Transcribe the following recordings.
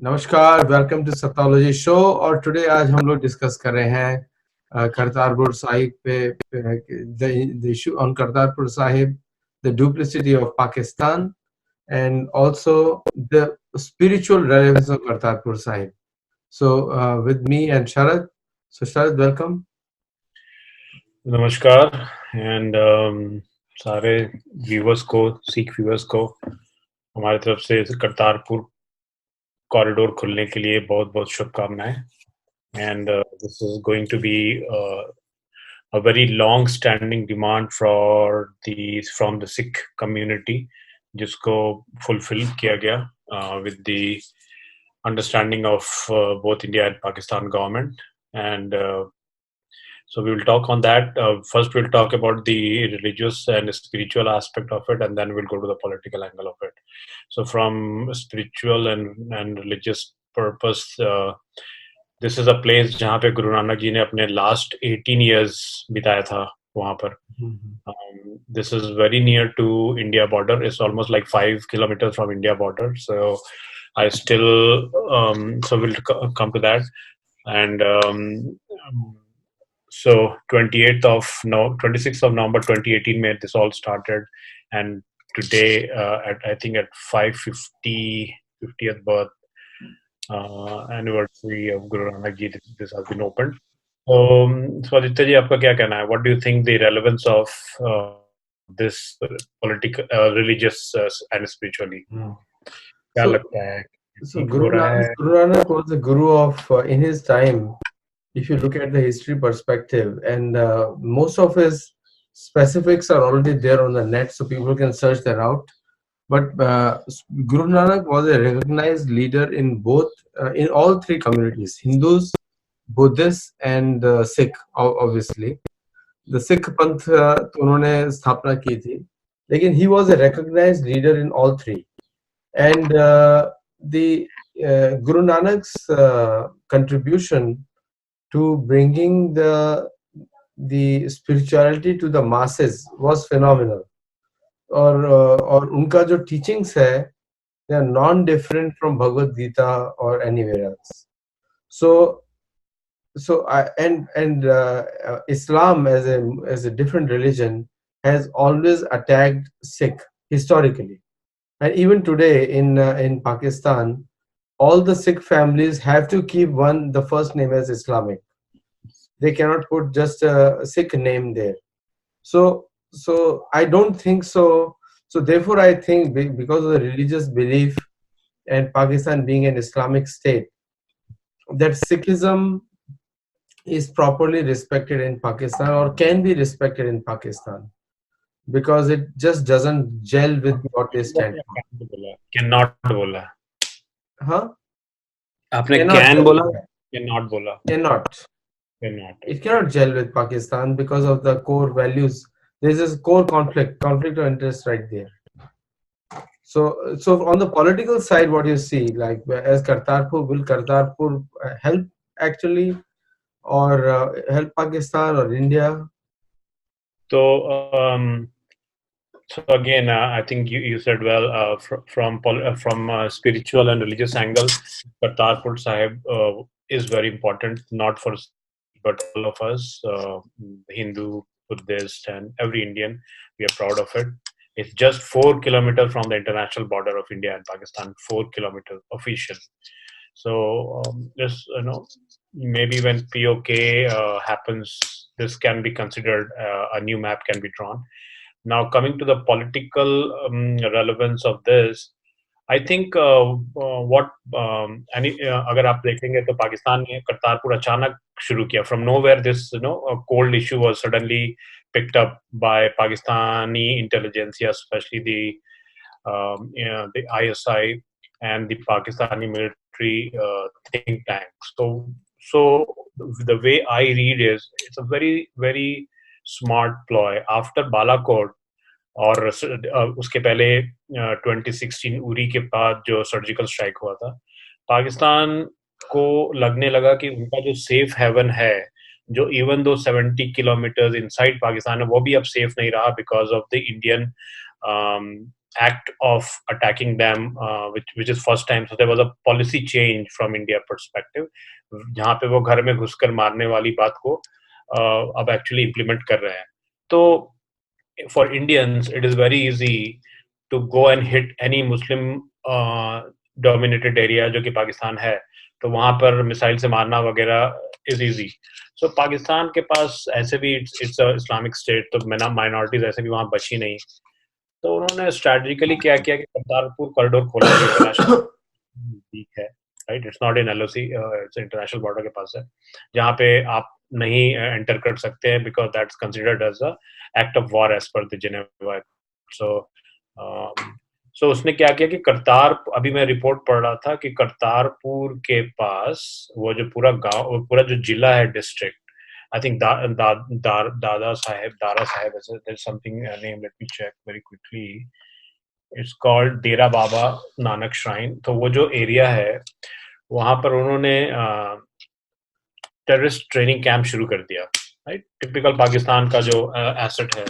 नमस्कार, welcome to सत्तोलॉजी show. और today आज हम लोग डिस्कस कर रहे हैं Kartarpur Sahib the issue on Kartarpur Sahib, the duplicity of Pakistan and also the spiritual relevance of Kartarpur Sahib. So with me and Sharad. So Sharad, welcome. नमस्कार एंड सारे व्यूवर्स को सिख व्यूवर्स को हमारी तरफ से करतारपुर कॉरिडोर खुलने के लिए बहुत बहुत शुभकामनाएं and this is going to be a very long standing demand from the Sikh community जिसको fulfill किया गया with the understanding of both India and Pakistan government and so we will talk on that. First, we'll talk about the religious and spiritual aspect of it, and then we'll go to the political angle of it. So, from spiritual and religious purpose, this is a place जहाँ पे गुरु नानक जी ने अपने last 18 years बिताया था वहाँ पर. This is very near to India border. It's almost like 5 kilometers from India border. So, I still so we'll come to that and. So 26th of November 2018 made this all started, and today I think at 50th birth anniversary of Guru Nanak Ji, this has been opened. So Aditya ji, आपका क्या कहना है? What do you think the relevance of this political, religious and spiritually? क्या लगता है? So Guru Nanak was the guru of in his time. If you look at the history perspective, and most of his specifics are already there on the net, so people can search that out. But Guru Nanak was a recognized leader in in all three communities: Hindus, Buddhists, and Sikh. Obviously, the Sikh Panth तो उन्होंने स्थापना की थी, लेकिन he was a recognized leader in all three. And the Guru Nanak's contribution to bringing the spirituality to the masses was phenomenal. और उनका जो teachings है, they are non-different from Bhagavad Gita or anywhere else. So Islam as a different religion has always attacked Sikh historically, and even today in Pakistan, all the Sikh families have to keep the first name as Islamic. They cannot put just a Sikh name there. So I don't think so. So therefore, I think because of the religious belief and Pakistan being an Islamic state, that Sikhism is properly respected in Pakistan, or can be respected in Pakistan, because it just doesn't gel with what they stand for. Cannot बोला. Huh? आपने can बोला, cannot बोला. Cannot. It cannot gel with Pakistan because of the core values. There's this core conflict of interest right there. So on the political side, what you see, like as will Kartarpur help actually, or help Pakistan or India? So again, I think you said well, from spiritual and religious angle, Kartarpur Sahib is very important, not for but all of us, Hindu, Buddhist, and every Indian. We are proud of it. It's just 4 kilometers from the international border of India and Pakistan. 4 kilometers official. So just maybe when POK happens, this can be considered a new map can be drawn. Now coming to the political relevance of this, I think what अगर आप देखेंगे तो पाकिस्तान ने करतारपुर अचानक शुरू किया. From nowhere, this a cold issue was suddenly picked up by Pakistani intelligentsia, especially the ISI and the Pakistani military think tank. So the way I read is it's a very very smart ploy. After Balakot और उसके पहले 2016 उरी के बाद जो surgical strike हुआ था, पाकिस्तान को लगने लगा कि उनका जो सेफ हेवन है, जो even though 70 kilometres inside Pakistan है, वो भी अब सेफ नहीं रहा because of the Indian act of attacking them, which is first time. So there was a policy change from India perspective, जहाँ पे वो घर में घुसकर मारने वाली बात को अब actually implement कर रहे हैं. तो for Indians, it is very easy to go and hit any Muslim dominated area जो कि पाकिस्तान है, तो वहाँ पर मिसाइल से मारना वगैरह is easy. So पाकिस्तान के पास ऐसे भी it's a Islamic state, तो minorities ऐसे भी वहाँ बची नहीं. तो उन्होंने स्ट्रेटेजिकली क्या किया कि करतारपुर कॉरिडोर खोला जो इंटरनेशनल ठीक है, right, it's not in LOC, it's international border के पास है, जहाँ पे आप नहीं एंटर कर सकते हैं because that's considered as a act of war as per the Geneva. So so उसने क्या किया कि अभी मैं रिपोर्ट पढ़ रहा था कि करतारपुर के पास वो जो पूरा गांव, पूरा जो जिला है, district, I think Dara Sahib, there's something name. Let me check very quickly. It's called Dera Baba Nanak Shrine. तो वो जो एरिया है वहाँ पर उन्होंने टेररिस्ट ट्रेनिंग कैंप शुरू कर दिया, राइट, टिपिकल पाकिस्तान का जो एसेट है.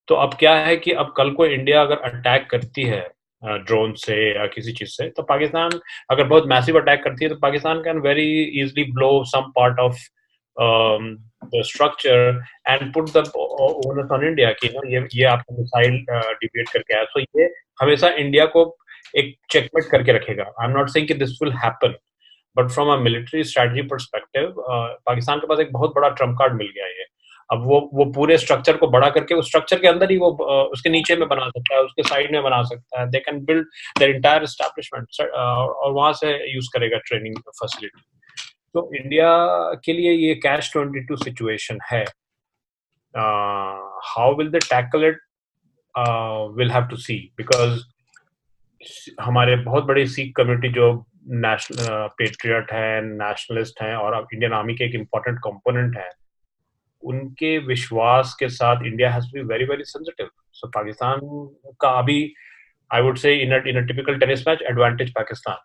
तो अब क्या है कि अब कल को इंडिया अगर अटैक करती है ड्रोन से या किसी चीज से, तो पाकिस्तान अगर बहुत मैसिव अटैक करती है तो Pakistan can very easily blow some part of the structure and put the onus on India कि ना ये आपका मिसाइल डिबेट करके आया. तो ये हमेशा इंडिया को एक चेकमेट करके रखेगा. आई एम नॉट सेइंग कि this will happen, but from a military strategy perspective Pakistan के पास एक बहुत बड़ा ट्रम्प कार्ड मिल गया है. अब वो पूरे स्ट्रक्चर को बड़ा करके उस स्ट्रक्चर के अंदर ही वो उसके नीचे में बना सकता है, उसके साइड में बना सकता है. They can build their entire establishment और वहां से यूज करेगा ट्रेनिंग फैसिलिटी. तो इंडिया के लिए ये कैश 22 सिचुएशन है. How will they tackle it, will have to see, because हमारे बहुत बड़ी सिख कम्युनिटी जो नेशनल पेट्रियट है, नेशनलिस्ट हैं और इंडियन आर्मी के एक इम्पोर्टेंट कंपोनेंट है, उनके विश्वास के साथ India has to be very very sensitive. So Pakistan का अभी I would say in a typical tennis match advantage Pakistan.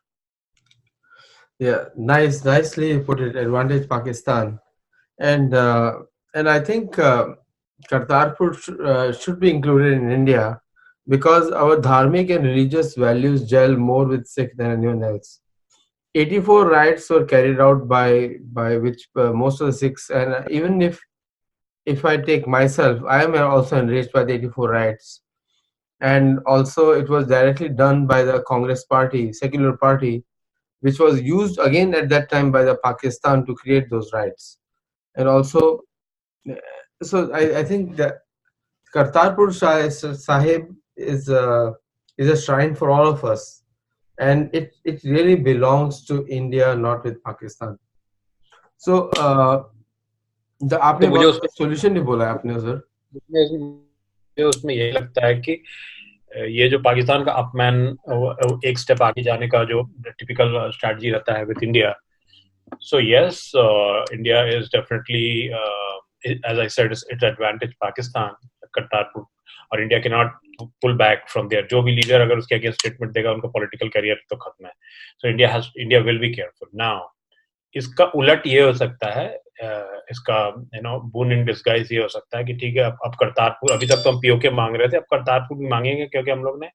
Yeah, nicely put it. Advantage Pakistan, and I think Kartarpur should be included in India because our dharmic and religious values gel more with Sikh than anyone else. 84 riots were carried out by which most of the Sikhs, and even if I take myself, I am also enraged by the 84 riots, and also it was directly done by the Congress party, secular party, which was used again at that time by the Pakistan to create those rights. And also, so I think that Kartarpur Sahib is a shrine for all of us, and it really belongs to India, not with Pakistan. So the आपने बहुत solution नहीं बोला आपने उधर. मुझे उसमें ये लगता है कि ये जो पाकिस्तान का अपमैन एक स्टेप आगे जाने का जो टिपिकल स्ट्रेटजी रहता है with India. So yes, India is definitely, as I said, it's advantage Pakistan, Kartarpur, और India can not pull back from there. जो भी लीडर अगर उसके अगेंस्ट स्टेटमेंट देगा उनका पॉलिटिकल करियर तो खत्म है. So India will be careful. Now इसका उलट ये हो सकता है, इसका बून इन डिस्गाइज ये हो सकता है कि ठीक है, अब करतारपुर, अभी तक तो हम पीओके मांग रहे थे, अब करतारपुर भी मांगेंगे क्योंकि हम लोग ने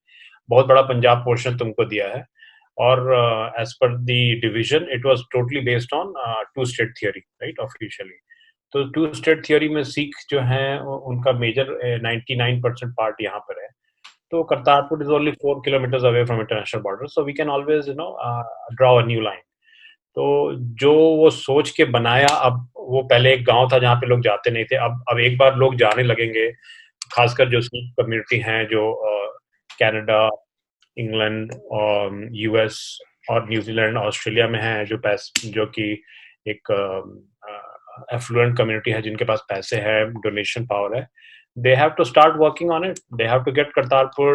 बहुत बड़ा पंजाब पोर्शन तुमको दिया है. और as per the division it was totally based on two state theory, right, officially. तो टू स्टेट थियोरी में सिख जो हैं उनका मेजर 99% पार्ट यहाँ पर है. तो Kartarpur is only 4 kilometres away from international border, so we can always draw a new line. तो जो वो सोच के बनाया, अब वो पहले एक गांव था जहाँ पे लोग जाते नहीं थे, अब एक बार लोग जाने लगेंगे, खासकर जो सिख कम्युनिटी हैं जो कनाडा, इंग्लैंड और यूएस और न्यूजीलैंड, ऑस्ट्रेलिया में हैं, जो कि एक एफ्लुएंट कम्युनिटी है, जिनके पास पैसे हैं, डोनेशन पावर है. They have to start working on it. They have to get Kartarpur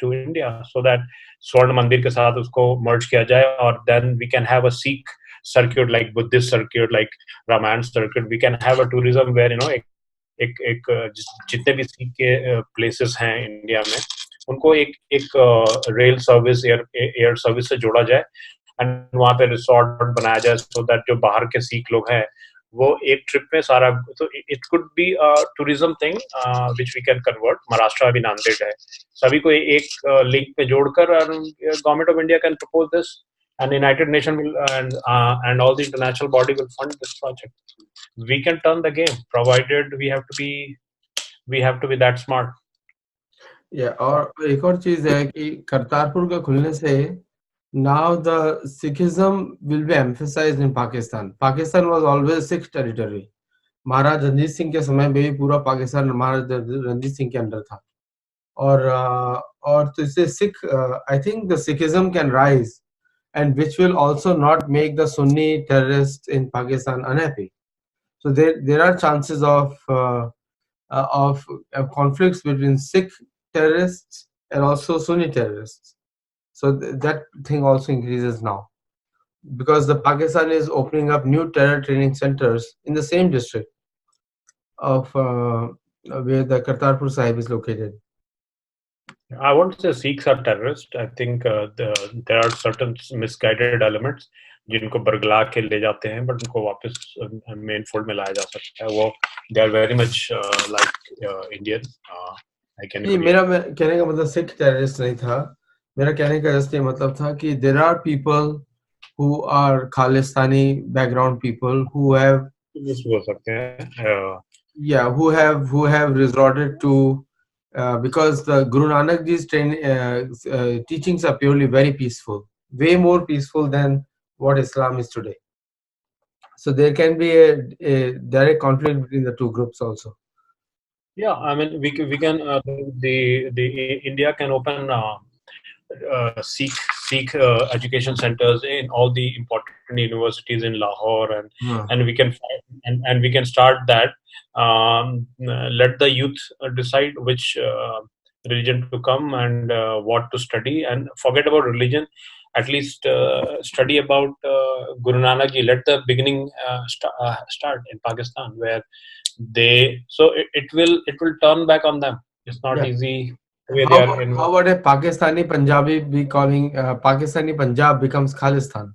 to India so that स्वर्ण मंदिर के साथ उसको मर्ज किया जाए, और then we can have a Sikh circuit, like Buddhist circuit, like Ramayana circuit. We can have a tourism where एक जितने भी सिख के प्लेसेस हैं इंडिया में, उनको एक रेल सर्विस, एयर सर्विस से जोड़ा जाए, एंड वहाँ पे रिसोर्ट बनाया जाए, सो दैट जो बाहर के सिख लोग हैं वो एक ट्रिप में सारा, तो it could be tourism thing which we can convert. Maharashtra अभी नांदेड़ है, सभी को एक लिंक पे जोड़कर government of India can propose this, and United Nations will and all the international body will fund this project. We can turn the game, provided we have to be that smart. या और एक और चीज है कि करतारपुर का खुलने से now the Sikhism will be emphasized in Pakistan. Pakistan was always Sikh territory. महाराज रणजीत सिंह के समय में भी पूरा पाकिस्तान महाराज रणजीत सिंह के अंडर था और तो इससे Sikh I think the Sikhism can rise and which will also not make the Sunni terrorists in Pakistan unhappy. So there are chances of conflicts between Sikh terrorists and also Sunni terrorists. So that thing also increases now because the Pakistan is opening up new terror training centers in the same district of where the Kartarpur Sahib is located. I won't say Sikhs are terrorists. I think there are certain misguided elements जिनको बरगला के ले जाते हैं, but उनको वापस main fold में लाया जा सकता है. वो they are very much like Indian. I can नहीं, agree. मेरा कहने का मतलब सिख टेररिस्ट नहीं था. मेरा कहने का इसलिए मतलब था कि there are people who are Khalistani background people who have बोल सकते हैं. who have resorted to because the Guru Nanak Ji's teachings are purely very peaceful, way more peaceful than what Islam is today. So there can be a direct conflict between the two groups also. Yeah, I mean we can the India can open Sikh education centers in all the important universities in Lahore, and we can and we can start that. Let the youth decide which religion to come and what to study, and forget about religion. At least study about Guru Nanak Ji. Let the beginning start in Pakistan, where it will turn back on them. It's not easy. How about a Pakistani Punjabi be calling Pakistani Punjab becomes Khalistan?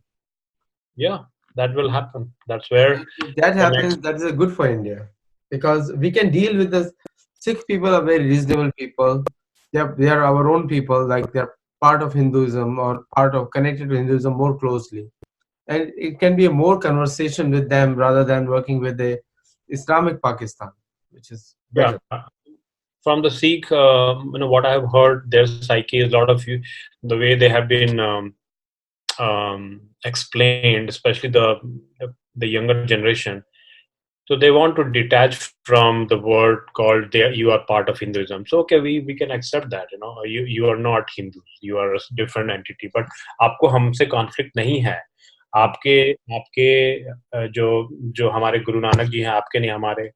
Yeah, that will happen. That's where if that happens, that is good for India because we can deal with the Sikh people are very reasonable people. They are our own people, like they're part of Hinduism or part of connected to Hinduism more closely. And it can be a more conversation with them rather than working with the Islamic Pakistan, which is better. Yeah. From the Sikh, what I have heard, their psyche is a lot of the way they have been explained, especially the younger generation. So they want to detach from the word called you are part of Hinduism. So okay, we can accept that. You are not Hindus. You are a different entity. But आपको हमसे conflict नहीं है. आपके आपके जो हमारे गुरु नानक जी हैं, आपके नहीं हमारे,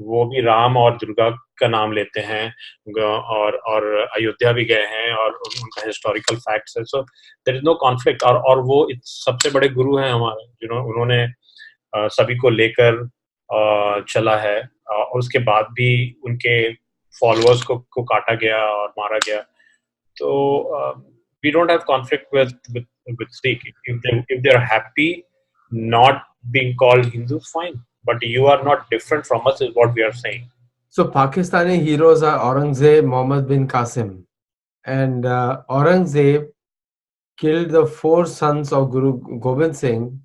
वो भी राम और दुर्गा का नाम लेते हैं और अयोध्या भी गए हैं और उनका हिस्टोरिकल फैक्ट्स है. So there is no conflict. और वो सबसे बड़े गुरु हैं हमारे, उन्होंने सभी को लेकर चला है, और उसके बाद भी उनके फॉलोअर्स को काटा गया और मारा गया. तो we don't have conflict with Sikh. If they're happy not being called Hindus, fine. But you are not different from us, is what we are saying. So Pakistani heroes are Aurangzeb, Muhammad bin Qasim, and Aurangzeb killed the 4 sons of Guru Gobind Singh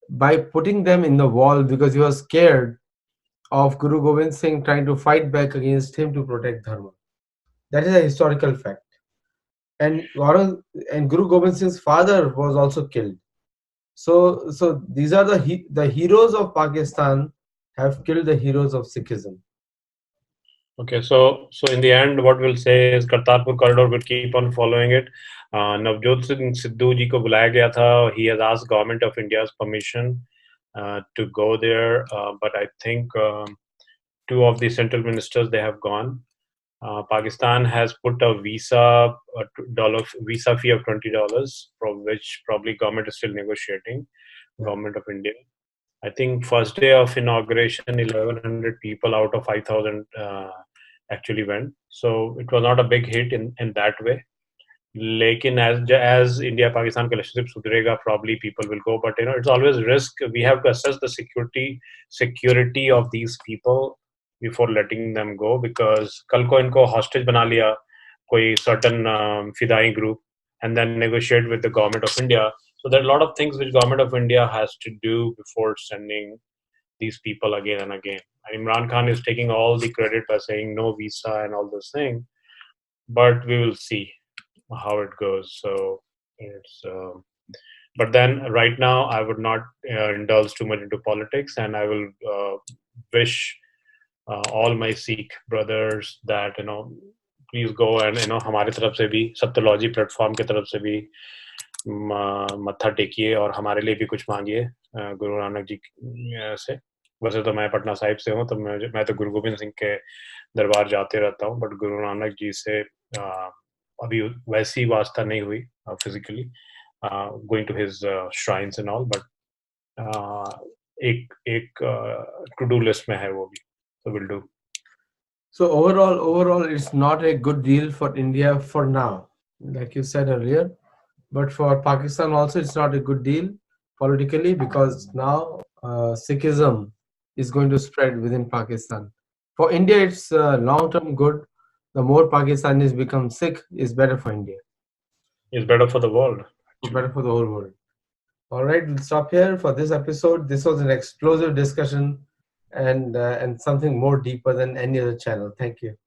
by putting them in the wall because he was scared of Guru Gobind Singh trying to fight back against him to protect Dharma. That is a historical fact. And Guru Gobind Singh's father was also killed. So these are the heroes of Pakistan have killed the heroes of Sikhism. Okay, so in the end, what we'll say is Kartarpur corridor will keep on following it. Navjot Singh Sidhu ji ko bulaya gaya tha. He has asked government of India's permission to go there, but I think 2 of the central ministers, they have gone. Pakistan has put a visa fee of $20, from which probably government is still negotiating. Government of India. I think first day of inauguration, 1,100 people out of 5,000 actually went. So it was not a big hit in that way. लेकिन as India Pakistan relationship sudhrega, probably people will go, but it's always risk. We have to assess the security of these people before letting them go, because कल को इनको hostage बना लिया कोई certain fidai group, and then negotiate with the government of India. So there are a lot of things which government of India has to do before sending these people again and again. And Imran Khan is taking all the credit by saying no visa and all this thing, but we will see how it goes. So it's, but then right now I would not indulge too much into politics, and I will wish all my Sikh brothers that please go and हमारे तरफ से भी सत्तोलॉजी platform की तरफ से भी मत्था टेकिए और हमारे लिए भी कुछ मांगिए गुरु नानक जी से. वैसे तो मैं पटना साहिब से हूँ, तो मैं तो गुरु गोविंद सिंह के दरबार जाते रहता हूँ, बट गुरु नानक जी से अभी वैसी वास्ता नहीं हुई physically going to his shrines and all, but एक टू डू लिस्ट में है वो भी, so we'll do. So overall, it's not a good deal for India for now, like you said earlier. But for Pakistan also, it's not a good deal politically, because now Sikhism is going to spread within Pakistan. For India, it's long-term good. The more Pakistanis become Sikh, is better for India. It's better for the world. It's better for the whole world. All right, we'll stop here for this episode. This was an explosive discussion and something more deeper than any other channel. Thank you.